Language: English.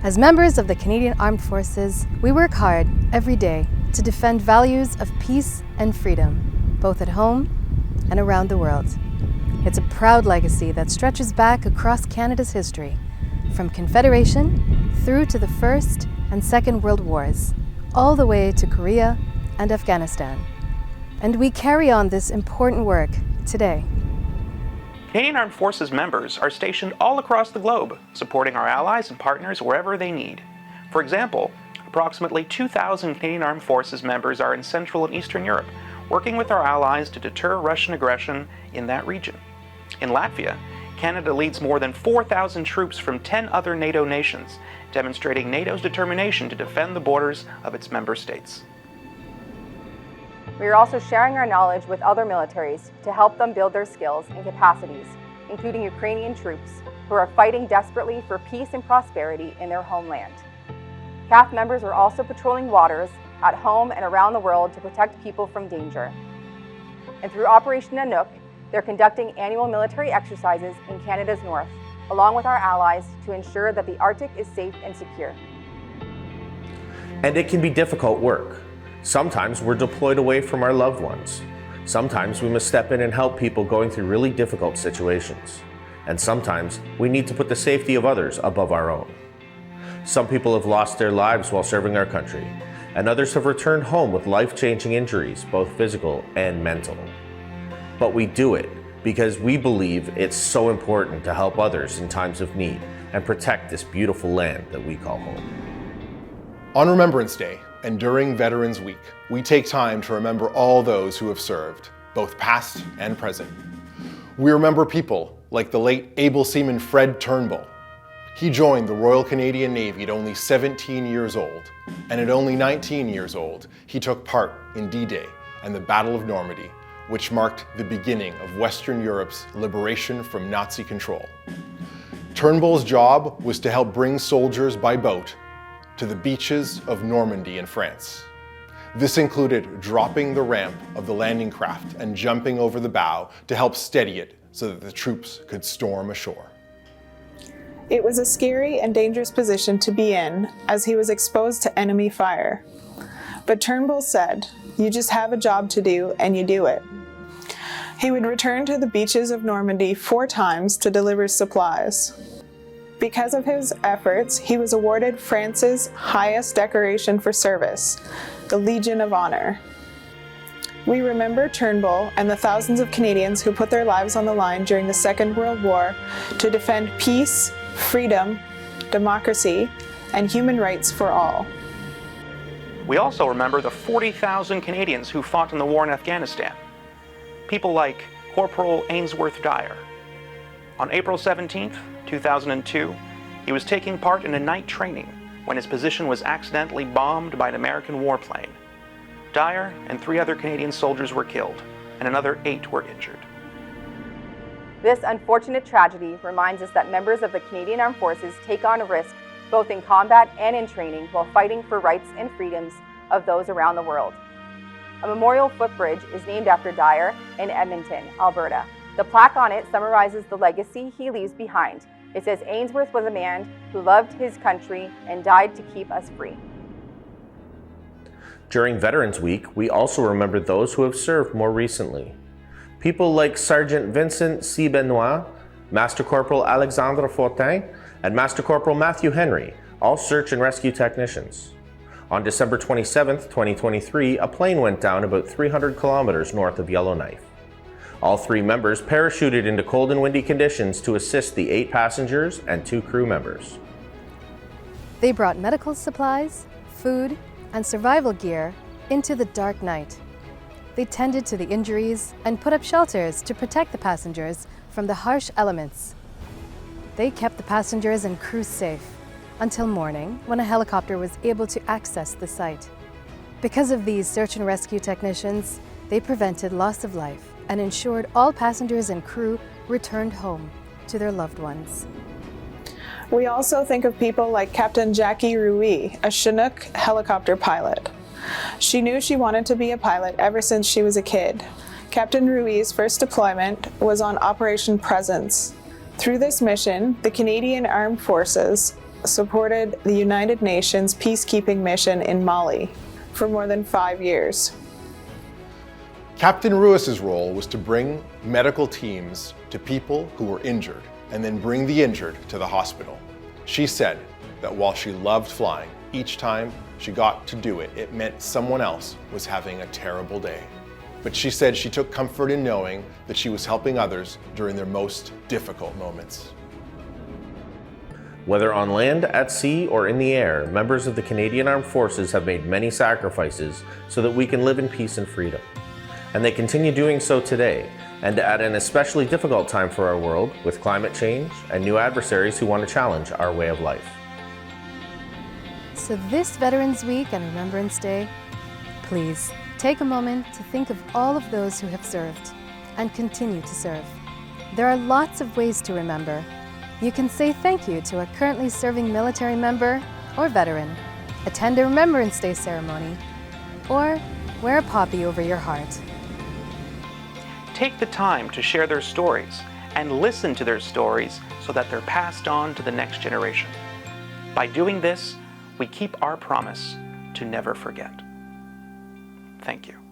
As members of the Canadian Armed Forces, we work hard every day to defend values of peace and freedom, both at home and around the world. It's a proud legacy that stretches back across Canada's history, from Confederation through to the First and Second World Wars, all the way to Korea and Afghanistan. And we carry on this important work today. Canadian Armed Forces members are stationed all across the globe, supporting our allies and partners wherever they need. For example, approximately 2,000 Canadian Armed Forces members are in Central and Eastern Europe, working with our allies to deter Russian aggression in that region. In Latvia, Canada leads more than 4,000 troops from 10 other NATO nations, demonstrating NATO's determination to defend the borders of its member states. We are also sharing our knowledge with other militaries to help them build their skills and capacities, including Ukrainian troops who are fighting desperately for peace and prosperity in their homeland. CAF members are also patrolling waters at home and around the world to protect people from danger. And through Operation Nanook, they're conducting annual military exercises in Canada's north, along with our allies, to ensure that the Arctic is safe and secure. And it can be difficult work. Sometimes we're deployed away from our loved ones. Sometimes we must step in and help people going through really difficult situations. And sometimes we need to put the safety of others above our own. Some people have lost their lives while serving our country, and others have returned home with life-changing injuries, both physical and mental. But we do it because we believe it's so important to help others in times of need and protect this beautiful land that we call home. On Remembrance Day and during Veterans Week, we take time to remember all those who have served, both past and present. We remember people like the late able seaman Fred Turnbull. He joined the Royal Canadian Navy at only 17 years old, and at only 19 years old, he took part in D-Day and the Battle of Normandy, which marked the beginning of Western Europe's liberation from Nazi control. Turnbull's job was to help bring soldiers by boat to the beaches of Normandy in France. This included dropping the ramp of the landing craft and jumping over the bow to help steady it so that the troops could storm ashore. It was a scary and dangerous position to be in, as he was exposed to enemy fire. But Turnbull said, "You just have a job to do, and you do it." He would return to the beaches of Normandy 4 times to deliver supplies. Because of his efforts, he was awarded France's highest decoration for service, the Legion of Honor. We remember Turnbull and the thousands of Canadians who put their lives on the line during the Second World War to defend peace, freedom, democracy, and human rights for all. We also remember the 40,000 Canadians who fought in the war in Afghanistan. People like Corporal Ainsworth Dyer. On April 17th, 2002, he was taking part in a night training when his position was accidentally bombed by an American warplane. Dyer and 3 other Canadian soldiers were killed, and another 8 were injured. This unfortunate tragedy reminds us that members of the Canadian Armed Forces take on a risk both in combat and in training while fighting for rights and freedoms of those around the world. A memorial footbridge is named after Dyer in Edmonton, Alberta. The plaque on it summarizes the legacy he leaves behind. It says, "Ainsworth was a man who loved his country and died to keep us free." During Veterans Week, we also remember those who have served more recently. People like Sergeant Vincent C. Benoit, Master Corporal Alexandre Fortin, and Master Corporal Matthew Henry, all search and rescue technicians. On December 27, 2023, a plane went down about 300 kilometers north of Yellowknife. All 3 members parachuted into cold and windy conditions to assist the 8 passengers and 2 crew members. They brought medical supplies, food, and survival gear into the dark night. They tended to the injuries and put up shelters to protect the passengers from the harsh elements. They kept the passengers and crew safe until morning, when a helicopter was able to access the site. Because of these search and rescue technicians, they prevented loss of life and ensured all passengers and crew returned home to their loved ones. We also think of people like Captain Jackie Ruiz, a Chinook helicopter pilot. She knew she wanted to be a pilot ever since she was a kid. Captain Ruiz's first deployment was on Operation Presence. Through this mission, the Canadian Armed Forces supported the United Nations peacekeeping mission in Mali for more than 5 years. Captain Ruiz's role was to bring medical teams to people who were injured and then bring the injured to the hospital. She said that while she loved flying, each time she got to do it, it meant someone else was having a terrible day. But she said she took comfort in knowing that she was helping others during their most difficult moments. Whether on land, at sea, or in the air, members of the Canadian Armed Forces have made many sacrifices so that we can live in peace and freedom. And they continue doing so today, and at an especially difficult time for our world, with climate change and new adversaries who want to challenge our way of life. So this Veterans Week and Remembrance Day, please take a moment to think of all of those who have served and continue to serve. There are lots of ways to remember. You can say thank you to a currently serving military member or veteran, attend a Remembrance Day ceremony, or wear a poppy over your heart. Take the time to share their stories and listen to their stories so that they're passed on to the next generation. By doing this, we keep our promise to never forget. Thank you.